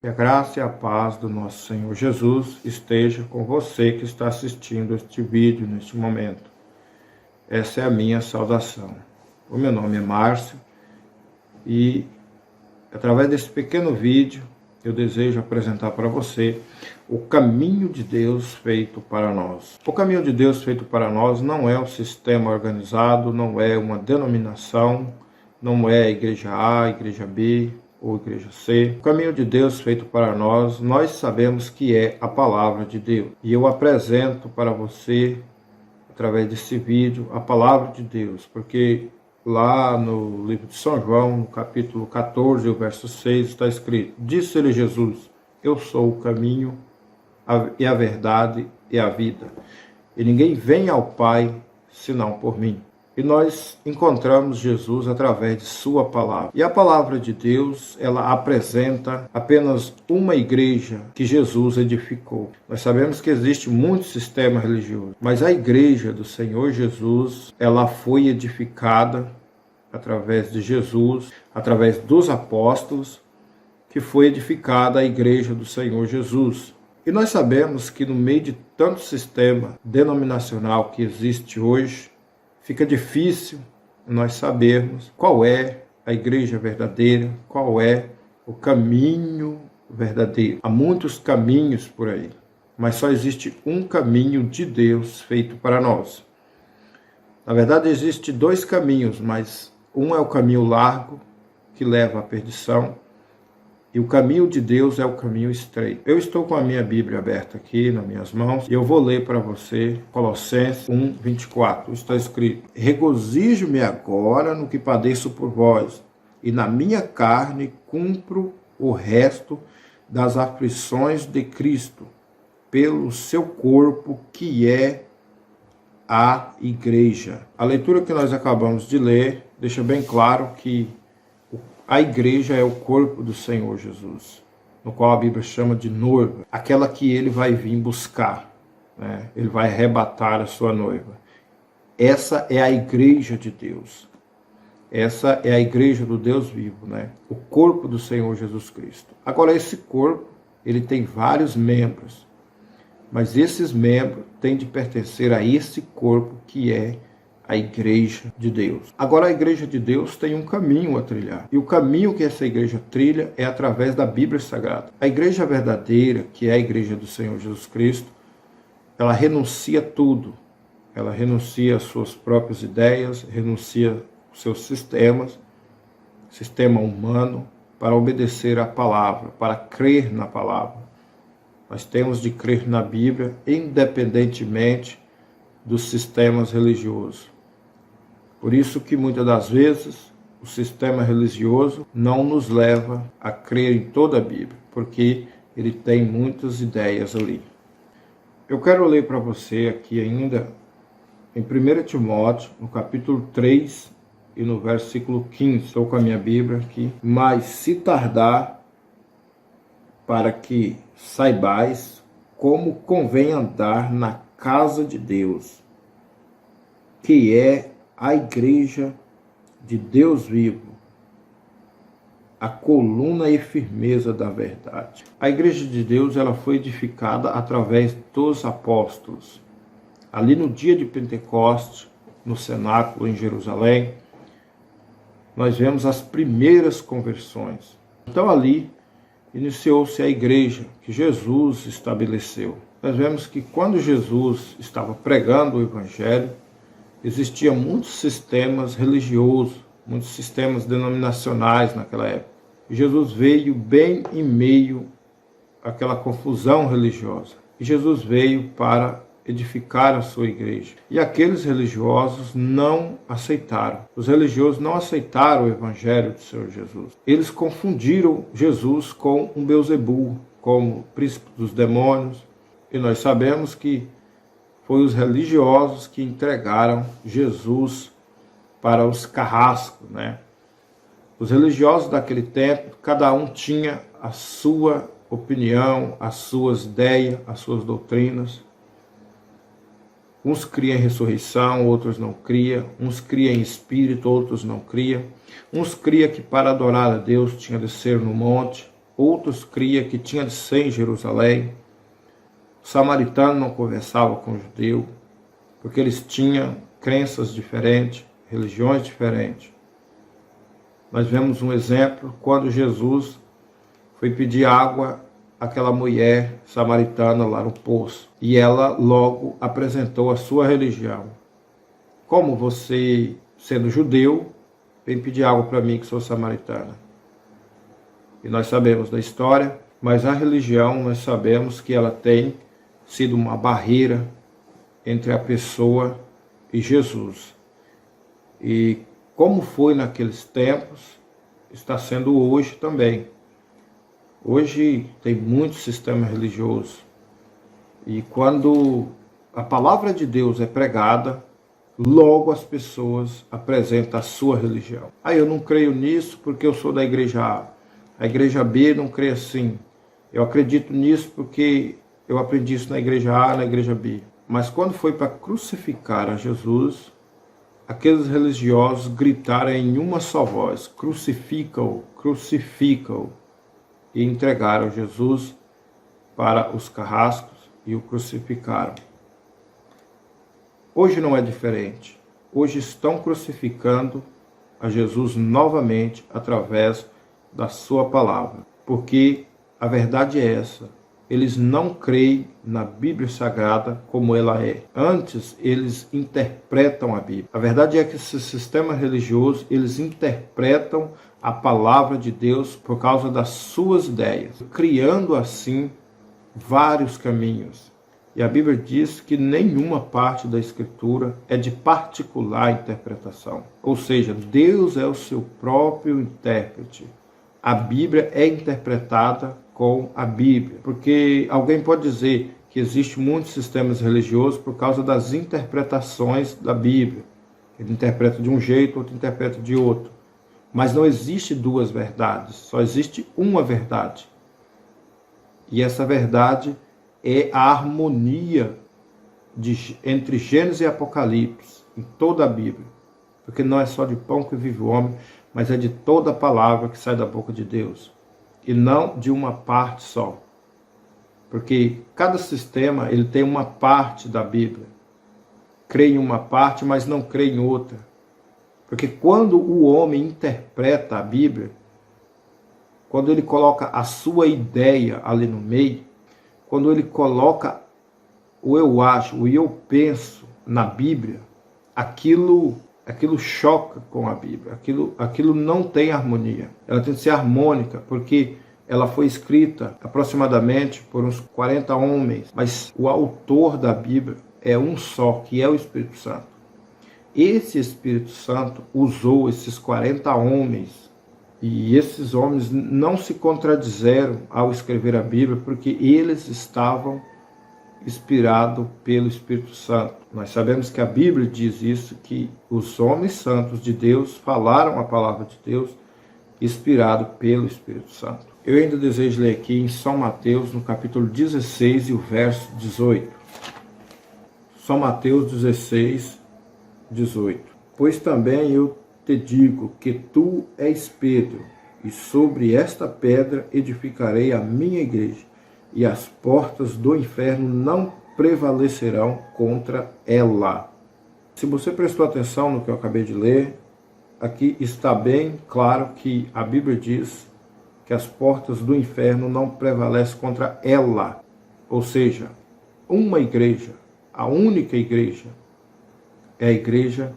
Que a graça e a paz do nosso Senhor Jesus esteja com você que está assistindo este vídeo neste momento. Essa é a minha saudação. O meu nome é Márcio e, através desse pequeno vídeo, eu desejo apresentar para você o caminho de Deus feito para nós. O caminho de Deus feito para nós não é um sistema organizado, não é uma denominação, não é a igreja A, a igreja B, ou igreja C. O caminho de Deus feito para nós sabemos que é a palavra de Deus. E eu apresento para você, através desse vídeo, a palavra de Deus, porque lá no livro de São João, no capítulo 14, o verso 6, está escrito: disse-lhe Jesus, eu sou o caminho e a verdade e a vida, e ninguém vem ao Pai senão por mim. E nós encontramos Jesus através de sua palavra. E a palavra de Deus, ela apresenta apenas uma igreja que Jesus edificou. Nós sabemos que existe muito sistema religioso, mas a igreja do Senhor Jesus, ela foi edificada através de Jesus, através dos apóstolos, que foi edificada a igreja do Senhor Jesus. E nós sabemos que no meio de tanto sistema denominacional que existe hoje, fica difícil nós sabermos qual é a igreja verdadeira, qual é o caminho verdadeiro. Há muitos caminhos por aí, mas só existe um caminho de Deus feito para nós. Na verdade, existem dois caminhos, mas um é o caminho largo, que leva à perdição, e o caminho de Deus é o caminho estreito. Eu estou com a minha Bíblia aberta aqui nas minhas mãos e eu vou ler para você Colossenses 1:24. Está escrito: regozijo-me agora no que padeço por vós, e na minha carne cumpro o resto das aflições de Cristo, pelo seu corpo, que é a igreja. A leitura que nós acabamos de ler deixa bem claro que a igreja é o corpo do Senhor Jesus, no qual a Bíblia chama de noiva, aquela que ele vai vir buscar, né? Ele vai arrebatar a sua noiva. Essa é a igreja de Deus. Essa é a igreja do Deus vivo, né? O corpo do Senhor Jesus Cristo. Agora, esse corpo, ele tem vários membros, mas esses membros têm de pertencer a esse corpo que é a igreja de Deus. Agora, a igreja de Deus tem um caminho a trilhar. E o caminho que essa igreja trilha é através da Bíblia Sagrada. A igreja verdadeira, que é a igreja do Senhor Jesus Cristo, ela renuncia tudo. Ela renuncia às suas próprias ideias, renuncia aos seus sistemas, sistema humano, para obedecer à palavra, para crer na palavra. Nós temos de crer na Bíblia, independentemente dos sistemas religiosos. Por isso que muitas das vezes o sistema religioso não nos leva a crer em toda a Bíblia, porque ele tem muitas ideias ali. Eu quero ler para você aqui ainda em 1 Timóteo, no capítulo 3 e no versículo 15. Estou com a minha Bíblia aqui. Mas se tardar, para que saibais como convém andar na casa de Deus, que é a igreja de Deus vivo, a coluna e firmeza da verdade. A igreja de Deus, ela foi edificada através dos apóstolos. Ali no dia de Pentecostes, no cenáculo em Jerusalém, nós vemos as primeiras conversões. Então ali iniciou-se a igreja que Jesus estabeleceu. Nós vemos que quando Jesus estava pregando o Evangelho, existiam muitos sistemas religiosos, muitos sistemas denominacionais naquela época. E Jesus veio bem em meio àquela confusão religiosa. E Jesus veio para edificar a sua igreja. E aqueles religiosos não aceitaram. Os religiosos não aceitaram o Evangelho do Senhor Jesus. Eles confundiram Jesus com um Belzebu, como príncipe dos demônios. E nós sabemos que foi os religiosos que entregaram Jesus para os carrascos, né? Os religiosos daquele tempo, cada um tinha a sua opinião, as suas ideias, as suas doutrinas. Uns criam em ressurreição, outros não criam. Uns criam em espírito, outros não criam. Uns criam que para adorar a Deus tinha de ser no monte, outros criam que tinha de ser em Jerusalém. O samaritano não conversava com o judeu, porque eles tinham crenças diferentes, religiões diferentes. Nós vemos um exemplo quando Jesus foi pedir água àquela mulher samaritana lá no poço. E ela logo apresentou a sua religião. Como você, sendo judeu, vem pedir água para mim que sou samaritana? E nós sabemos da história, mas a religião nós sabemos que ela tem sido uma barreira entre a pessoa e Jesus. E como foi naqueles tempos, está sendo hoje também. Hoje tem muito sistema religioso. E quando a palavra de Deus é pregada, logo as pessoas apresentam a sua religião. Eu não creio nisso porque eu sou da igreja A. A igreja B não crê assim. Eu acredito nisso porque eu aprendi isso na igreja A, na igreja B. Mas quando foi para crucificar a Jesus, aqueles religiosos gritaram em uma só voz: crucifica-o, crucifica-o. E entregaram Jesus para os carrascos e o crucificaram. Hoje não é diferente. Hoje estão crucificando a Jesus novamente através da sua palavra. Porque a verdade é essa. Eles não creem na Bíblia Sagrada como ela é. Antes, eles interpretam a Bíblia. A verdade é que esse sistema religioso, eles interpretam a palavra de Deus por causa das suas ideias, criando assim vários caminhos. E a Bíblia diz que nenhuma parte da Escritura é de particular interpretação. Ou seja, Deus é o seu próprio intérprete. A Bíblia é interpretada com a Bíblia. Porque alguém pode dizer que existem muitos sistemas religiosos por causa das interpretações da Bíblia. Ele interpreta de um jeito, outro interpreta de outro. Mas não existe duas verdades, só existe uma verdade. E essa verdade é a harmonia entre Gênesis e Apocalipse, em toda a Bíblia. Porque não é só de pão que vive o homem, mas é de toda a palavra que sai da boca de Deus. E não de uma parte só. Porque cada sistema ele tem uma parte da Bíblia. Crê em uma parte, mas não crê em outra. Porque quando o homem interpreta a Bíblia, quando ele coloca a sua ideia ali no meio, quando ele coloca o eu acho, o eu penso na Bíblia, aquilo choca com a Bíblia, aquilo não tem harmonia. Ela tem que ser harmônica, porque ela foi escrita aproximadamente por uns 40 homens, mas o autor da Bíblia é um só, que é o Espírito Santo. Esse Espírito Santo usou esses 40 homens, e esses homens não se contradizeram ao escrever a Bíblia, porque eles estavam inspirados pelo Espírito Santo. Nós sabemos que a Bíblia diz isso, que os homens santos de Deus falaram a palavra de Deus, inspirado pelo Espírito Santo. Eu ainda desejo ler aqui em São Mateus, no capítulo 16 e o verso 18. São Mateus 16, 18. Pois também eu te digo que tu és Pedro, e sobre esta pedra edificarei a minha igreja, e as portas do inferno não prevalecerão contra ela. Se você prestou atenção no que eu acabei de ler, aqui está bem claro que a Bíblia diz que as portas do inferno não prevalecem contra ela. Ou seja, uma igreja, a única igreja, é a igreja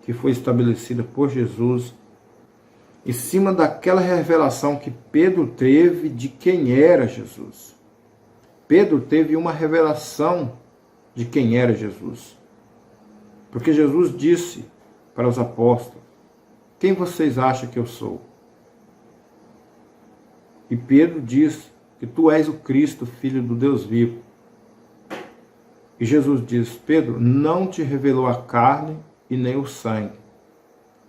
que foi estabelecida por Jesus em cima daquela revelação que Pedro teve de quem era Jesus. Pedro teve uma revelação de quem era Jesus. Porque Jesus disse para os apóstolos: quem vocês acham que eu sou? E Pedro diz que tu és o Cristo, Filho do Deus vivo. E Jesus diz: Pedro, não te revelou a carne e nem o sangue,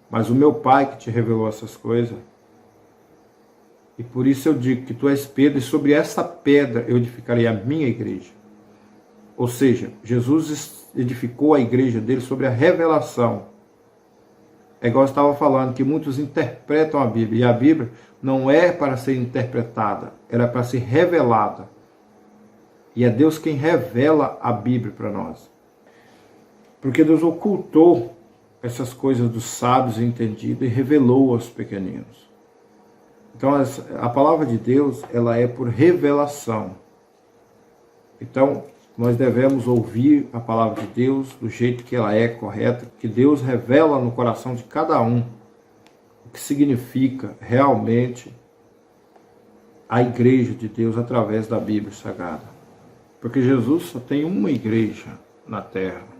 mas o meu Pai que te revelou essas coisas. E por isso eu digo que tu és Pedro, e sobre essa pedra eu edificarei a minha igreja. Ou seja, Jesus edificou a igreja dele sobre a revelação. É igual eu estava falando, que muitos interpretam a Bíblia, e a Bíblia não é para ser interpretada, era para ser revelada. E é Deus quem revela a Bíblia para nós. Porque Deus ocultou essas coisas dos sábios e entendidos e revelou aos pequeninos. Então a palavra de Deus, ela é por revelação. Então nós devemos ouvir a palavra de Deus do jeito que ela é correta, que Deus revela no coração de cada um o que significa realmente a igreja de Deus através da Bíblia Sagrada. Porque Jesus só tem uma igreja na terra.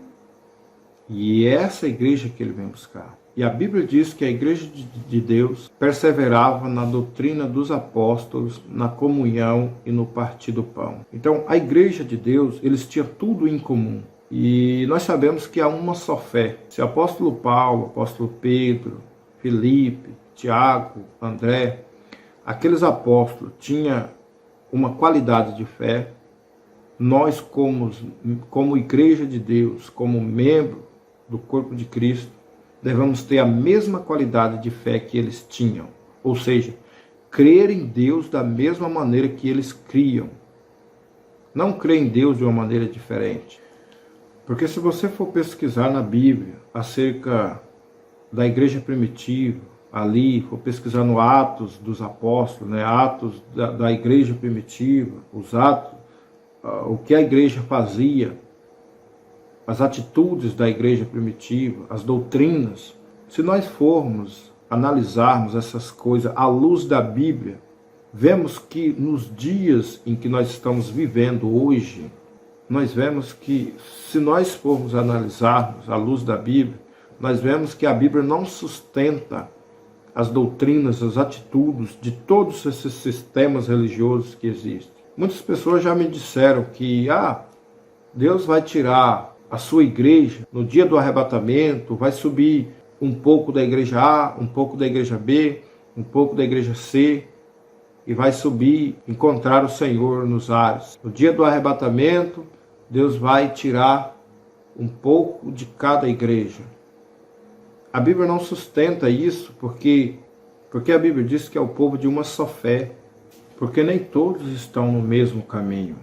E é essa igreja que ele vem buscar. E a Bíblia diz que a igreja de Deus perseverava na doutrina dos apóstolos, na comunhão e no partir do pão. Então, a igreja de Deus, eles tinham tudo em comum. E nós sabemos que há uma só fé. Se o apóstolo Paulo, o apóstolo Pedro, Felipe, Tiago, André, aqueles apóstolos tinham uma qualidade de fé, nós como igreja de Deus, como membro do corpo de Cristo, devemos ter a mesma qualidade de fé que eles tinham. Ou seja, crer em Deus da mesma maneira que eles criam. Não crer em Deus de uma maneira diferente. Porque se você for pesquisar na Bíblia acerca da igreja primitiva, ali, for pesquisar no Atos dos Apóstolos, né, Atos da igreja primitiva, os atos, o que a igreja fazia, as atitudes da igreja primitiva, as doutrinas. Se nós formos analisarmos essas coisas à luz da Bíblia, vemos que nos dias em que nós estamos vivendo hoje, nós vemos que, se nós formos analisarmos à luz da Bíblia, nós vemos que a Bíblia não sustenta as doutrinas, as atitudes de todos esses sistemas religiosos que existem. Muitas pessoas já me disseram que Deus vai tirar a sua igreja no dia do arrebatamento, vai subir um pouco da igreja A, um pouco da igreja B, um pouco da igreja C, e vai subir, encontrar o Senhor nos ares. No dia do arrebatamento, Deus vai tirar um pouco de cada igreja. A Bíblia não sustenta isso, porque a Bíblia diz que é o povo de uma só fé, porque nem todos estão no mesmo caminho.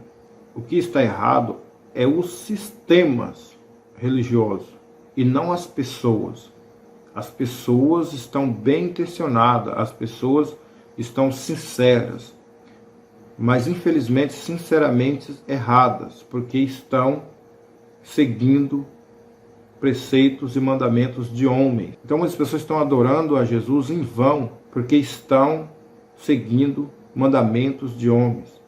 O que está errado é os sistemas religiosos e não as pessoas. As pessoas estão bem intencionadas, as pessoas estão sinceras, mas infelizmente, sinceramente erradas, porque estão seguindo preceitos e mandamentos de homens. Então as pessoas estão adorando a Jesus em vão, porque estão seguindo mandamentos de homens.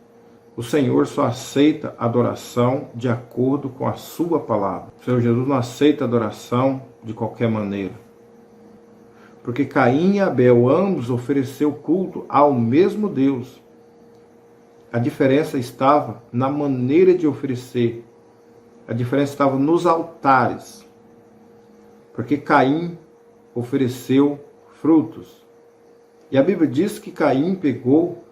O Senhor só aceita adoração de acordo com a sua palavra. O Senhor Jesus não aceita adoração de qualquer maneira. Porque Caim e Abel, ambos ofereceram culto ao mesmo Deus. A diferença estava na maneira de oferecer. A diferença estava nos altares. Porque Caim ofereceu frutos. E a Bíblia diz que Caim pegou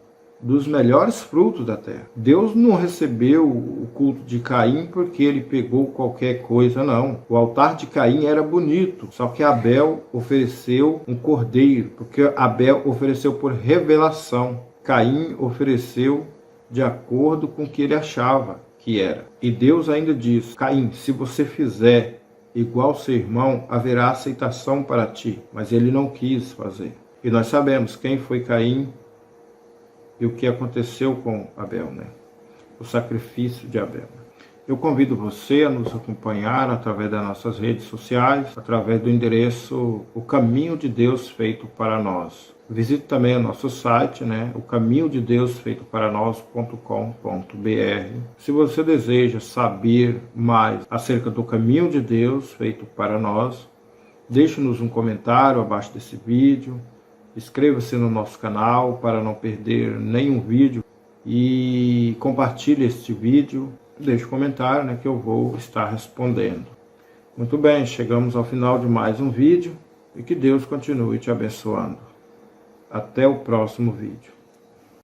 dos melhores frutos da terra. Deus não recebeu o culto de Caim porque ele pegou qualquer coisa, não. O altar de Caim era bonito, só que Abel ofereceu um cordeiro, porque Abel ofereceu por revelação. Caim ofereceu de acordo com o que ele achava que era. E Deus ainda diz: Caim, se você fizer igual seu irmão, haverá aceitação para ti. Mas ele não quis fazer. E nós sabemos quem foi Caim e o que aconteceu com Abel, né? O sacrifício de Abel. Eu convido você a nos acompanhar através das nossas redes sociais, através do endereço O Caminho de Deus Feito para Nós. Visite também o nosso site, né? O caminho de Deus feito para nós.com.br. Se você deseja saber mais acerca do caminho de Deus feito para nós, deixe-nos um comentário abaixo desse vídeo. Inscreva-se no nosso canal para não perder nenhum vídeo e compartilhe este vídeo. Deixe um comentário, né, que eu vou estar respondendo. Muito bem, chegamos ao final de mais um vídeo e que Deus continue te abençoando. Até o próximo vídeo.